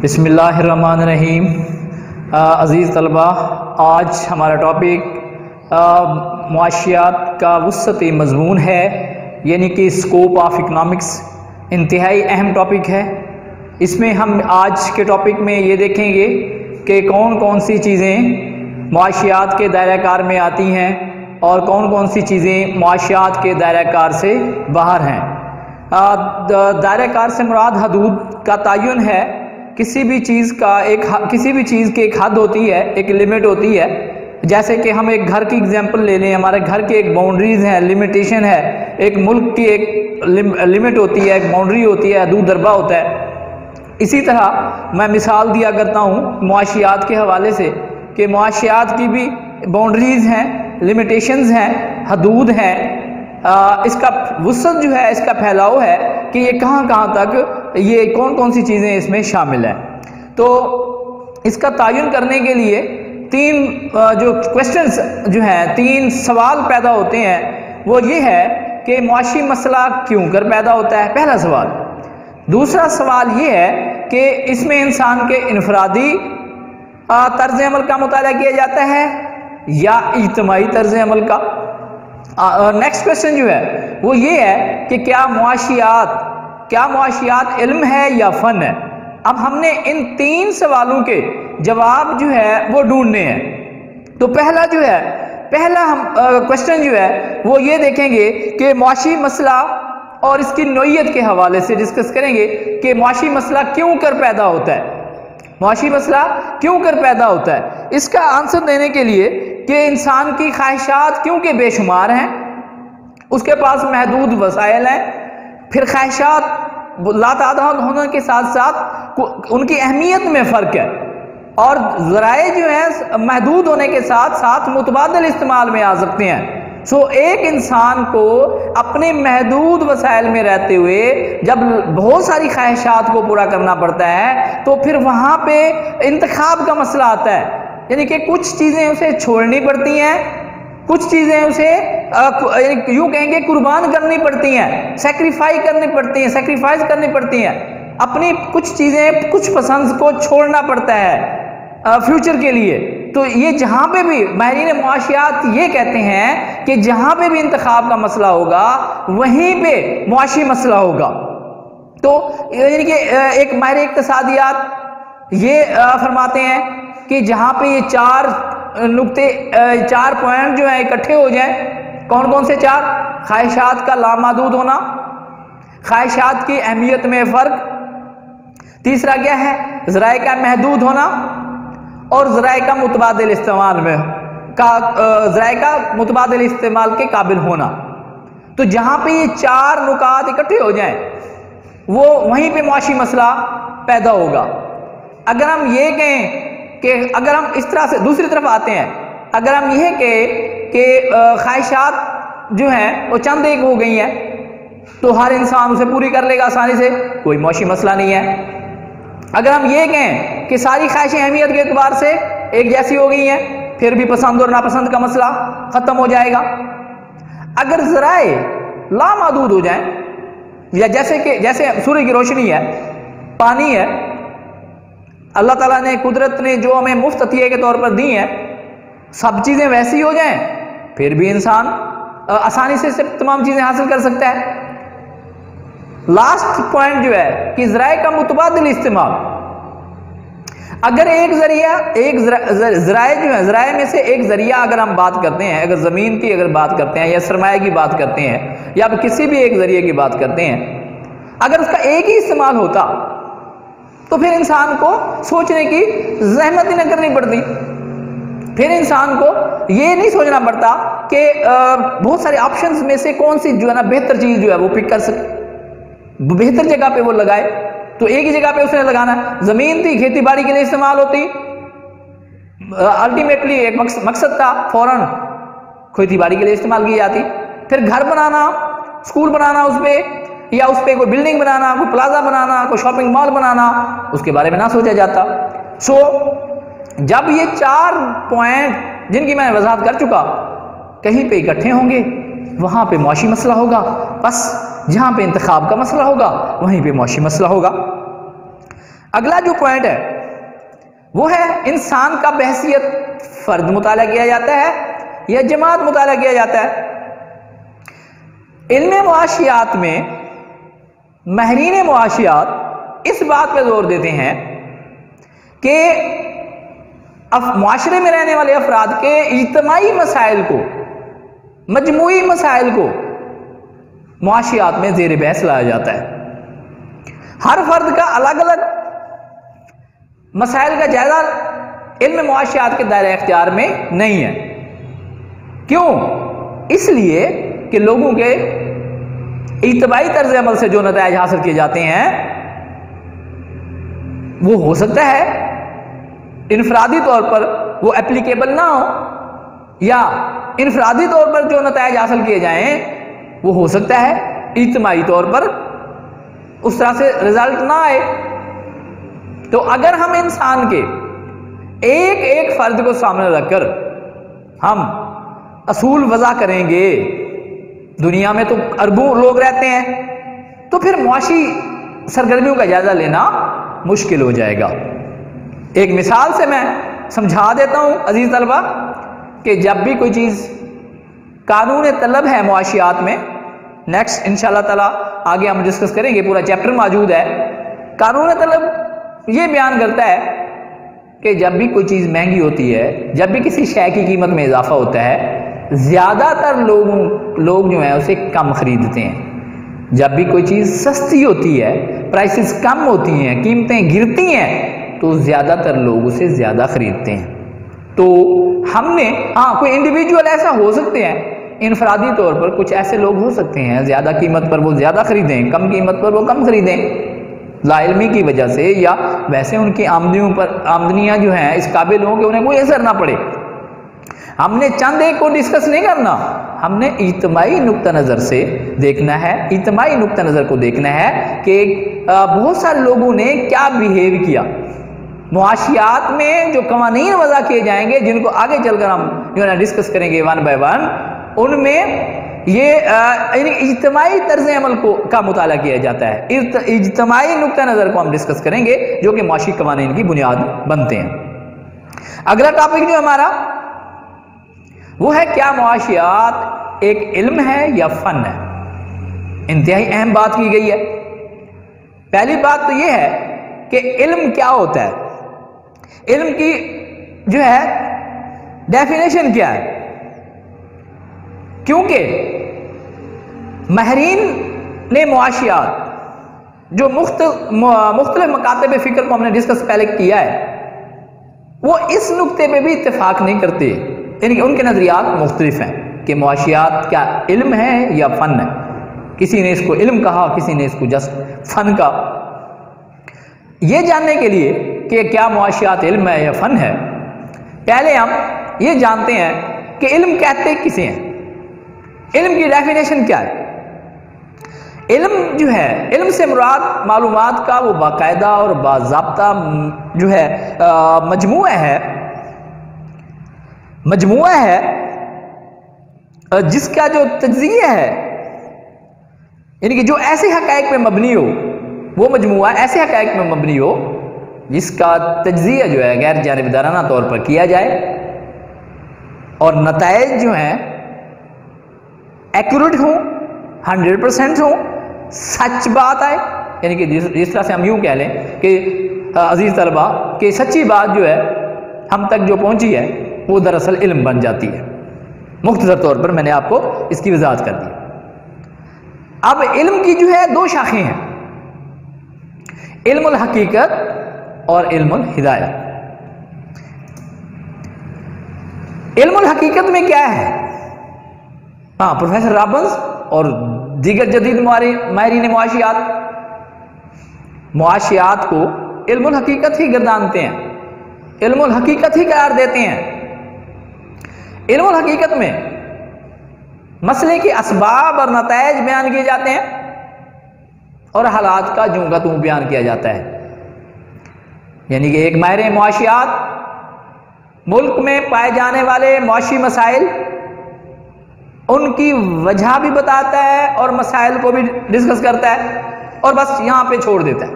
बिस्मिल्लाहिर्रहमानिर्रहीम। अज़ीज़ तलबा, आज हमारा टॉपिक मुआशियात का वुसअती मज़मून है, यानी कि स्कोप ऑफ इकनॉमिक्स। इंतहाई अहम टॉपिक है। इसमें हम आज के टॉपिक में ये देखेंगे कि कौन कौन सी चीज़ें मुआशियात के दायरा कार में आती हैं और कौन कौन सी चीज़ें मुआशियात के दायरा कार से बाहर हैं। दायरा कार से मुराद हदूद का तयन है। किसी भी चीज़ की एक हद होती है, एक लिमिट होती है। जैसे कि हम एक घर की एग्जांपल ले लें, हमारे घर की एक बाउंड्रीज है, लिमिटेशन है। एक मुल्क की एक लिमिट होती है, एक बाउंड्री होती है, हदूद दरबा होता है। इसी तरह मैं मिसाल दिया करता हूँ मुआशियात के हवाले से कि मुआशियात की भी बाउंड्रीज हैं, लिमिटेशंस हैं, हदूद हैं। इसका वुसअत जो है, इसका फैलाव है कि ये कहाँ कहाँ तक, ये कौन कौन सी चीज़ें इसमें शामिल हैं। तो इसका तयन करने के लिए तीन जो क्वेश्चंस जो हैं, तीन सवाल पैदा होते हैं। वो ये है कि मुआशी मसला क्यों कर पैदा होता है, पहला सवाल। दूसरा सवाल ये है कि इसमें इंसान के इनफरादी तर्ज अमल का मुताला किया जाता है या इज्तिमाई तर्ज अमल का। नेक्स्ट क्वेश्चन जो है वो ये है कि क्या मुआशियात इल्म है या फ़न है। अब हमने इन तीन सवालों के जवाब जो है वो ढूंढने हैं। तो पहला हम क्वेश्चन जो है वो ये देखेंगे कि मुआशी मसला और इसकी नोयत के हवाले से डिस्कस करेंगे कि मुआशी मसला क्यों कर पैदा होता है। मुआशी मसला क्यों कर पैदा होता है, इसका आंसर देने के लिए कि इंसान की ख्वाहिशात क्योंकि बेशुमार हैं, उसके पास महदूद वसाइल हैं, फिर ख्वाहिशात लातादाद होने के साथ साथ उनकी अहमियत में फ़र्क है, और ज़राए जो हैं महदूद होने के साथ साथ मुतबादिल इस्तेमाल में आ सकते हैं। सो एक इंसान को अपने महदूद वसाइल में रहते हुए जब बहुत सारी ख्वाहिशात को पूरा करना पड़ता है तो फिर वहाँ पे इंतखाब का मसला आता है। यानी कि कुछ चीज़ें उसे छोड़नी पड़ती हैं, कुछ चीज़ें उसे यूँ कहेंगे कुर्बान करनी पड़ती हैं, सेक्रीफाइस करनी पड़ती हैं। अपनी कुछ चीज़ें, कुछ पसंद को छोड़ना पड़ता है फ्यूचर के लिए। तो ये जहाँ पे भी माहिरीन मुआशियात ये कहते हैं कि जहाँ पे भी इंतखाब का मसला होगा वहीं पे मुआशी मसला होगा। तो यानी कि एक माहिर इक्तिसादियात ये फरमाते हैं कि जहाँ पे ये चार पॉइंट जो है इकट्ठे हो जाएं, कौन कौन से चार? ख्वाहिशात का लामहदूद होना, ख्वाहिशात की अहमियत में फ़र्क, तीसरा क्या है ज़राए का महदूद होना, और ज़राए का मुतबादिल इस्तेमाल के काबिल होना। तो जहाँ पे ये चार नुकात इकट्ठे हो जाएं वो वहीं पे मुआशी मसला पैदा होगा। अगर हम ये कहें कि अगर हम इस तरह से दूसरी तरफ आते हैं, अगर हम यह कहें कि ख्वाहिशात जो हैं वो चंद एक हो गई हैं तो हर इंसान उसे पूरी कर लेगा आसानी से, कोई मुआशी मसला नहीं है। अगर हम ये कहें कि सारी ख्वाहिशें अहमियत के एतबार से एक जैसी हो गई हैं, फिर भी पसंद और नापसंद का मसला ख़त्म हो जाएगा। अगर ज़राए लामहदूद हो जाएं, या जैसे सूर्य की रोशनी है, पानी है, अल्लाह ताला ने, कुदरत ने जो हमें मुफ्त अतिये के तौर पर दी हैं, सब चीज़ें वैसी हो जाएं, फिर भी इंसान आसानी से तमाम चीज़ें हासिल कर सकता है। लास्ट पॉइंट जो है कि ज़राए का मुतबादिल इस्तेमाल। अगर ज़राए जो है, ज़राए में से एक ज़रिया अगर हम बात करते हैं, अगर ज़मीन की अगर बात करते हैं या सरमाए की बात करते हैं या किसी भी एक ज़रिए की बात करते हैं, अगर उसका एक ही इस्तेमाल होता तो फिर इंसान को सोचने की ज़हमत ही न करनी पड़ती। फिर इंसान को ये नहीं सोचना पड़ता कि बहुत सारे ऑप्शंस में से कौन सी जो है ना बेहतर चीज़ जो है वो पिक कर सके, बेहतर जगह पे वो लगाए। तो एक ही जगह पे उसने लगाना। ज़मीन थी, खेती बाड़ी के लिए इस्तेमाल होती, अल्टीमेटली एक मकसद था, फौरन खेती बाड़ी के लिए इस्तेमाल की जाती। फिर घर बनाना, स्कूल बनाना उस पर, या उस पर कोई बिल्डिंग बनाना, कोई प्लाजा बनाना, कोई शॉपिंग मॉल बनाना, उसके बारे में ना सोचा जाता। सो जब ये चार पॉइंट जिनकी मैं वजाहत कर चुका कहीं पे इकट्ठे होंगे वहां पे मुआशी मसला होगा। बस जहां पे इंतखाब का मसला होगा वहीं पे मुआशी मसला होगा। अगला जो पॉइंट है वो है इंसान का बहसियत फर्द मुताला किया जाता है या जमात मुताला किया जाता है। इल्म मुआशियात में माहिरीन मुआशियात इस बात पर जोर देते हैं कि मुआशरे में रहने वाले अफराद के इज्तिमाई मसाइल को, मजमूई मसाइल को मुआशियात में ज़ेर बहस लाया जाता है। हर फर्द का अलग अलग मसाइल का जायजा इल्म मुआशियात के दायरे इख्तियार में नहीं है। क्यों? इसलिए कि लोगों के इज्तिमाई तर्ज अमल से जो नताइज हासिल किए जाते हैं वो हो सकता है इनफरादी तौर पर वो एप्लीकेबल ना हो, या इनफरादी तौर पर जो नताइज हासिल किए जाएं वो हो सकता है इज्तिमाई तौर पर उस तरह से रिजल्ट ना आए। तो अगर हम इंसान के एक एक फर्द को सामने रखकर हम असूल वज़ा करेंगे, दुनिया में तो अरबों लोग रहते हैं, तो फिर मुआशी सरगर्मियों का जायजा लेना मुश्किल हो जाएगा। एक मिसाल से मैं समझा देता हूं अजीज तलबा कि जब भी कोई चीज़ कानून तलब है मुआशियात में, नेक्स्ट इंशाल्लाह ताला आगे हम डिस्कस करेंगे, पूरा चैप्टर मौजूद है। कानून तलब ये बयान करता है कि जब भी कोई चीज़ महंगी होती है, जब भी किसी शय की कीमत में इजाफा होता है, ज़्यादातर लोग जो हैं उसे कम खरीदते हैं। जब भी कोई चीज़ सस्ती होती है, प्राइसेस कम होती हैं, कीमतें गिरती हैं, तो ज़्यादातर लोग उसे ज़्यादा खरीदते हैं। तो हमने कोई इंडिविजुअल ऐसा हो सकते हैं, इनफरादी तौर पर कुछ ऐसे लोग हो सकते हैं ज़्यादा कीमत पर वो ज़्यादा खरीदें, कम कीमत पर वो कम खरीदें, लाइल्मी की वजह से, या वैसे उनकी आमदनियाँ जो हैं इस काबिल हों कि उन्हें कोई असर ना पड़े। हमने चंद एक को डिस्कस नहीं करना, हमने इज्तिमाई नुक्ता नज़र से देखना है, इज्तिमाई नुक्ता नज़र को देखना है कि बहुत सारे लोगों ने क्या बिहेव किया। मुआशियात में जो कवानीन वज़ा किए जाएंगे, जिनको आगे चलकर हम जो है ना डिस्कस करेंगे वन बाय वन, उनमें ये इज्तिमाई तर्ज अमल का मुताला किया जाता है। इज्तिमाई नुक्ता नज़र को हम डिस्कस करेंगे जो कि मुआशी कवानीन की बुनियाद बनते हैं। अगला टॉपिक जो हमारा वो है, क्या मुआशियात एक इल्म है या फन है। इंतहाई अहम बात की गई है। पहली बात तो यह है कि इल्म क्या होता है, इल्म की जो है डेफिनेशन क्या है। क्योंकि माहिरीन ने मुआशियात जो मुख्तलिफ मकातब फ़िक्र को हमने डिस्कस पहले किया है, वो इस नुक्ते पे भी इत्तेफाक नहीं करते, यानी उनके नज़रियात मुख्तलिफ हैं कि मुआशियात क्या इल्म है या फ़न है। किसी ने इसको इल्म कहा, किसी ने इसको जस्ट फ़न कहा। ये जानने के लिए कि क्या मुआशियात इल्म है या फ़न है, पहले हम ये जानते हैं कि इल्म कहते किसे हैं, इल्म की डेफिनेशन क्या है। इल्म जो है, इल्म से मुराद मालूमात का वो बाकायदा और बाज़ाब्ता जो है मजमुआ है जिसका जो तज्ज़िया है, यानी कि जो ऐसे हक़ाइक़ पे मबनी हो, वो मजमुआ ऐसे हक़ाइक़ में मबनी हो जिसका तज्ज़िया जो है गैर जानिबदाराना तौर पर किया जाए और नताइज जो हैं एक्यूरेट हों, 100% हों, सच बात आए। यानी कि जिस तरह से हम यूँ कह लें कि अजीज़ तलबा कि सच्ची बात जो है हम तक जो पहुँची है वो दरअसल इल्म बन जाती है। मुख्तसर तौर पर मैंने आपको इसकी वजाहत कर दी। अब इल्म की जो है दो शाखें हैं, इल्मुल हकीकत और इल्मुल हिदायत। इल्मुल हकीकत में क्या है, प्रोफेसर रॉबिन्स और दीगर जदीद माहिरीन मुआशियात को इल्मुल हकीकत ही गर्दानते हैं, इल्मुल हकीकत ही करार देते हैं। इल्मुल हकीकत में मसले के असबाब और नताइज बयान किए जाते हैं और हालात का जूं का तूं बयान किया जाता है। यानी कि एक माहिर मुआशियात मुल्क में पाए जाने वाले मुआशी मसाइल, उनकी वजह भी बताता है और मसाइल को भी डिस्कस करता है और बस यहां पे छोड़ देता है।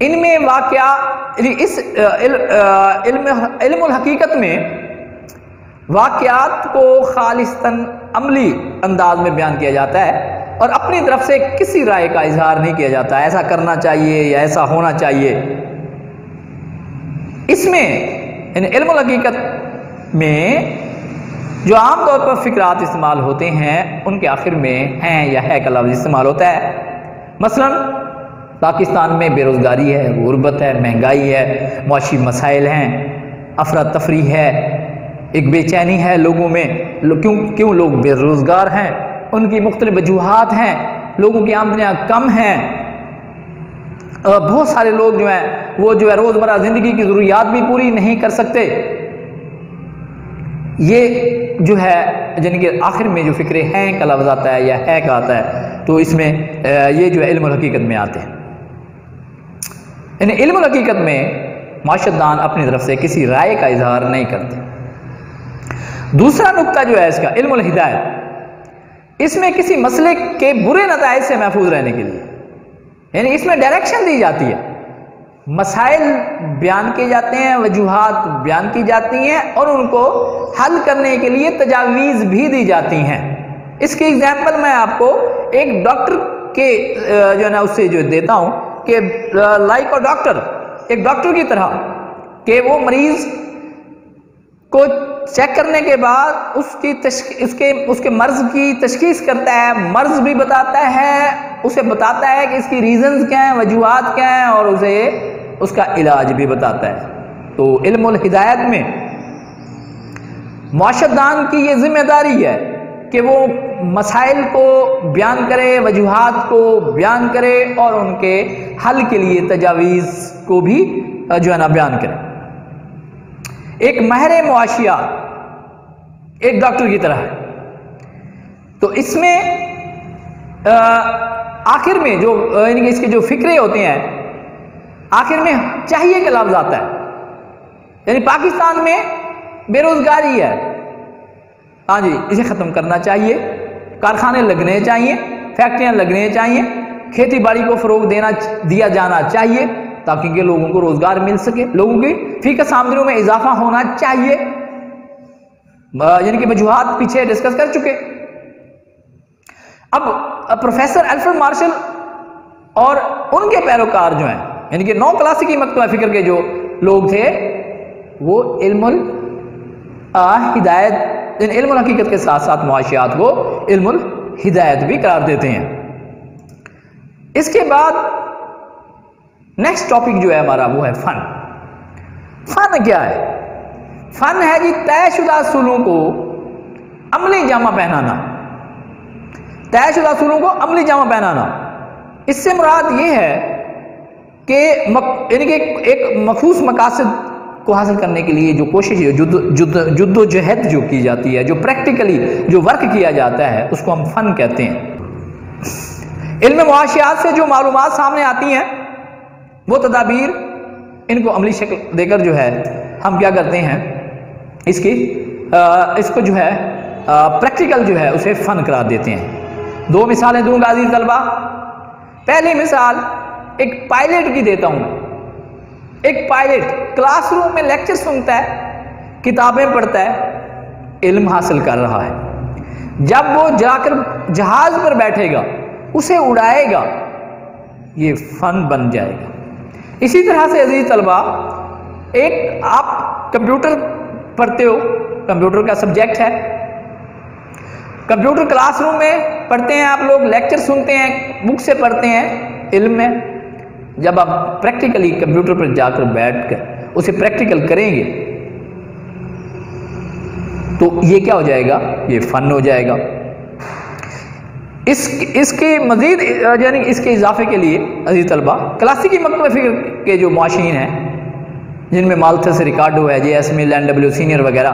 इनमें वाक़या इस इल्मुल हकीकत में वाक़यात को खालिस्तन अमली अंदाज में बयान किया जाता है और अपनी तरफ से किसी राय का इजहार नहीं किया जाता, ऐसा करना चाहिए या ऐसा होना चाहिए। इसमें इल्मुल हकीकत में जो आमतौर पर फ़िक्रात इस्तेमाल होते हैं उनके आखिर में हैं या है का लफ्ज़ इस्तेमाल होता है। मसलन पाकिस्तान में बेरोज़गारी है, गुर्बत है, महंगाई है, मुआशी मसाइल हैं, अफरा तफरी है, एक बेचैनी है लोगों में। क्यों लोग बेरोज़गार हैं? उनकी मुख्तलिफ वजूहात हैं। लोगों की आमदनियाँ कम हैं, बहुत सारे लोग जो हैं वो जो है रोज़मर्रा ज़िंदगी की ज़रूरियात भी पूरी नहीं कर सकते। ये जो है यानी कि आखिर में जो फ़िक्रे हैं का लफ्ज़ आता है या है का आता है, तो इसमें ये जो है इल्मुल हकीकत में आते हैं। यानी इल्मुल हकीकत में माशरतदान अपनी तरफ से किसी राय का इजहार नहीं करते। दूसरा नुक्ता जो है इसका इल्मुल हिदायत, इसमें किसी मसले के बुरे नताइज से महफूज रहने के लिए यानी इसमें डायरेक्शन दी जाती है, मसाइल बयान किए जाते हैं, वजूहात बयान की जाती हैं और उनको हल करने के लिए तजावीज़ भी दी जाती हैं। इसकी एग्जांपल मैं आपको एक डॉक्टर के जो है ना उससे जो देता हूं कि लाइक अ डॉक्टर, एक डॉक्टर की तरह कि वो मरीज को चेक करने के बाद उसके मर्ज की तशखीस करता है, मर्ज भी बताता है, उसे बताता है कि इसकी रीजंस क्या हैं, वजूहात क्या हैं और उसे उसका इलाज भी बताता है। तो इल्मुल हिदायत में मुआशरतदान की ये जिम्मेदारी है कि वो मसाइल को बयान करे, वजूहात को बयान करे और उनके हल के लिए तजावीज़ को भी जो है ना बयान करे। एक माहिर मुआशियात एक डॉक्टर की तरह है। तो इसमें आखिर में जो यानी कि इसके जो फिक्रे होते हैं, आखिर में चाहिए का लफ्ज़ आता है। यानी पाकिस्तान में बेरोजगारी है, हाँ जी, इसे ख़त्म करना चाहिए, कारखाने लगने चाहिए, फैक्ट्रियां लगने चाहिए, खेती बाड़ी को फ़रोग दिया जाना चाहिए ताकि के लोगों को रोज़गार मिल सके, लोगों की फीकस आमदनियों में इजाफा होना चाहिए। यानी कि वजूहात पीछे डिस्कस कर चुके। अब प्रोफेसर अल्फ्रेड मार्शल और उनके पैरोकार जो हैं यानी कि नौ क्लासिकी मकतबा फ़िक्र के जो लोग थे वो इल्मुल हिदायत इल्मुल हकीकत के साथ साथ मुआशियात को इल्मुल हिदायत भी करार देते हैं। इसके बाद नेक्स्ट टॉपिक जो है हमारा वो है फन। फन क्या है? फन है जी तयशुदा असूलों को अमली जामा पहनाना, तयशुदा असूलों को अमली जामा पहनाना। इससे मुराद ये है कि यानी कि एक मखसूस मकासद को हासिल करने के लिए जो कोशिश है, जुद्दोजहद जो की जाती है, जो प्रैक्टिकली जो वर्क किया जाता है, उसको हम फन कहते हैं। इल्म मुआशियात से जो मालूमात सामने आती हैं वो तदाबीर, इनको अमली शक्ल देकर जो है हम क्या करते हैं, इसको जो है प्रैक्टिकल जो है उसे फन करार देते हैं। दो मिसालें दूंगा अजीज तलबा। पहली मिसाल एक पायलट की देता हूं। एक पायलट क्लासरूम में लेक्चर सुनता है, किताबें पढ़ता है, इल्म हासिल कर रहा है। जब वो जाकर जहाज पर बैठेगा, उसे उड़ाएगा, ये फन बन जाएगा। इसी तरह से अजीज तलबा, एक आप कंप्यूटर पढ़ते हो, कंप्यूटर का सब्जेक्ट है, कंप्यूटर क्लासरूम में पढ़ते हैं आप लोग, लेक्चर सुनते हैं, बुक से पढ़ते हैं, इल्म में। जब आप प्रैक्टिकली कंप्यूटर पर जाकर बैठकर उसे प्रैक्टिकल करेंगे तो ये क्या हो जाएगा, ये फन हो जाएगा। इसके मजीद यानी इसके इजाफे के लिए अजीज तलबा, क्लासिकी मकतबा फ़िक्र के जो मुआशिरीन हैं जिनमें माल्थस, रिकार्डो है, JS मिल, NW सीनियर वगैरह,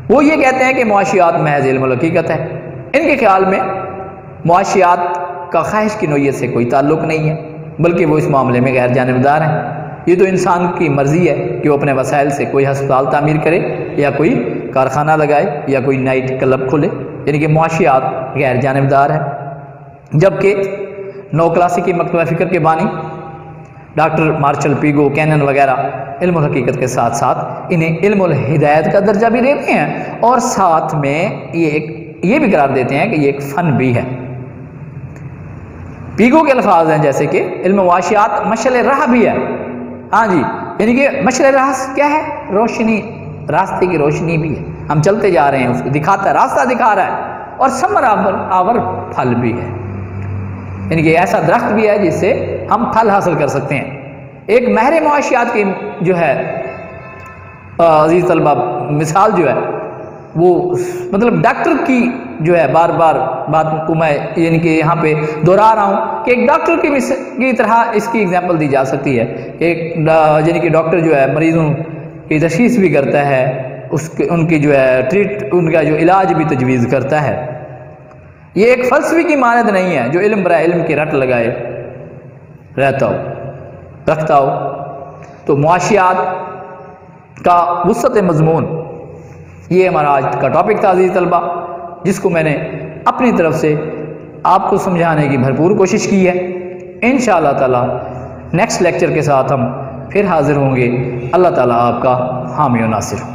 वो ये कहते हैं कि मुआशियात महज इल्मुल हकीकत है। इनके ख्याल में मुआशियात का ख्वाहिश की नोयत से कोई ताल्लुक़ नहीं है, बल्कि वो इस मामले में गैर जानिबदार हैं। ये तो इंसान की मर्जी है कि वो अपने वसाइल से कोई हस्पताल तामीर करे या कोई कारखाना लगाए या कोई नाइट क्लब खोले, यानी कि मुआशियात गैर जानिबदार है। जबकि नौ क्लासिकी मकतबा फ़िक्र के बानी डॉक्टर मार्शल पीगो, कैनन वगैरह इल्मुल हकीकत के साथ साथ इन्हें इल्मुल हिदायत का दर्जा भी देते हैं और साथ में ये भी करार देते हैं कि ये एक फ़न भी है। पीगो के अल्फाज हैं जैसे कि इल्म मुआशियात मशअल राह भी है। हाँ जी, यानी कि मशअल राह क्या है? रोशनी, रास्ते की रोशनी भी है। हम चलते जा रहे हैं, उसको दिखाता है, रास्ता दिखा रहा है। और समर आवर फल भी है, यानी कि ऐसा दरख्त भी है जिससे हम फल हासिल कर सकते हैं। एक महर मुआशियात की जो है अजीज तलबा मिसाल जो है वो मतलब डॉक्टर की जो है, बार बार बात को मैं यानी कि यहाँ पे दोहरा रहा हूँ कि एक डॉक्टर की तरह इसकी एग्जांपल दी जा सकती है। एक यानी कि डॉक्टर जो है मरीजों की तशखीस भी करता है, उनकी जो है उनका जो इलाज भी तजवीज़ करता है। ये एक फलसफी की मानद नहीं है जो इल्म बरा इल्म की रट लगाए रखता हो। तो मुआशियात का वुसअत मज़मून, ये हमारा आज का टॉपिक था अज़ीज़ तलबा, जिसको मैंने अपनी तरफ से आपको समझाने की भरपूर कोशिश की है। इंशाअल्लाह ताला नेक्स्ट लेक्चर के साथ हम फिर हाज़िर होंगे। अल्लाह ताला आपका हामी और नासिर हो।